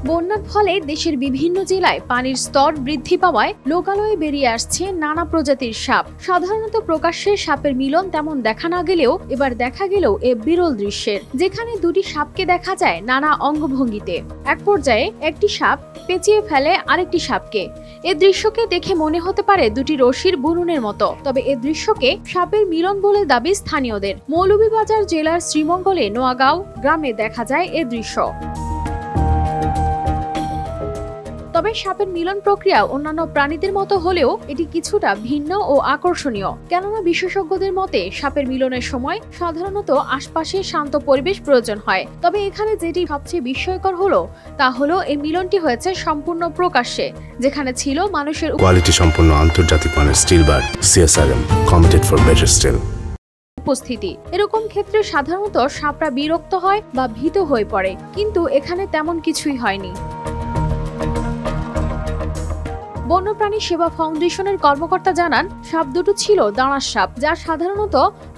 বন্যার ফলে দেশের বিভিন্ন জেলায় পানির স্তর বৃদ্ধি পাওয়ায় লোকালয়ে বেরিয়ে আসছে নানা প্রজাতির সাপ। সাধারণত প্রকাশ্যে সাপের মিলন তেমন দেখা না গেলেও এবার দেখা গেল এ বিরল দৃশ্যের, যেখানে দুটি সাপকে দেখা যায় নানা অঙ্গভঙ্গিতে। এক পর্যায়ে একটি সাপ পেঁচিয়ে ফেলে আরেকটি সাপকে। এ দৃশ্যকে দেখে মনে হতে পারে দুটি রশির বুননের মতো, তবে এ দৃশ্যকে সাপের মিলন বলে দাবি স্থানীয়দের। মৌলভীবাজার জেলার শ্রীমঙ্গলে নোয়াগাঁও গ্রামে দেখা যায় এ দৃশ্য। তবে সাপের মিলন প্রক্রিয়া অন্যান্য প্রাণীদের মতো হলেও এটি কিছুটা ভিন্ন ও আকর্ষণীয়, কেননা বিশেষজ্ঞদের মতে সাপের মিলনের সময় সাধারণত আশপাশে শান্ত পরিবেশ প্রয়োজন হয়। তবে এখানে যেটি সবচেয়ে বিস্ময়কর হলো তা হলো এই মিলনটি হয়েছে সম্পূর্ণ প্রকাশ্যে, যেখানে ছিল মানুষের কোয়ালিটি সম্পন্ন আন্তর্জাতিক মানের still bar CSRM committed for better still উপস্থিতি। এরকম ক্ষেত্রে সাধারণত সাপরা বিরক্ত হয় বা ভীত হয়ে পড়ে, কিন্তু এখানে তেমন কিছুই হয়নি। বন্যপ্রাণী সেবা ফাউন্ডেশনের কর্মকর্তা জানান, সাপ দুটো ছিল দাঁড়াস সাপ, যা সাধারণত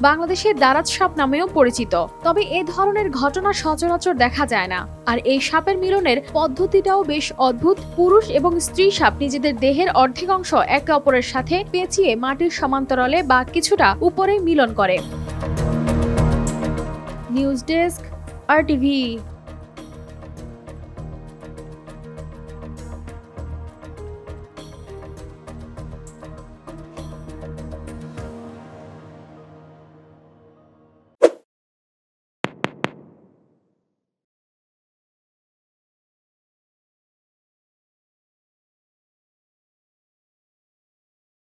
বাংলাদেশের দারাজ সাপ নামেও পরিচিত। তবে এ ধরনের ঘটনা সচরাচর দেখা যায় না। আর এই সাপের মিলনের পদ্ধতিটাও বেশ অদ্ভুত। পুরুষ এবং স্ত্রী সাপ নিজেদের দেহের অর্ধেক অংশ একে অপরের সাথে পেঁচিয়ে মাটির সমান্তরালে বা কিছুটা উপরে মিলন করে। News desk, RTV।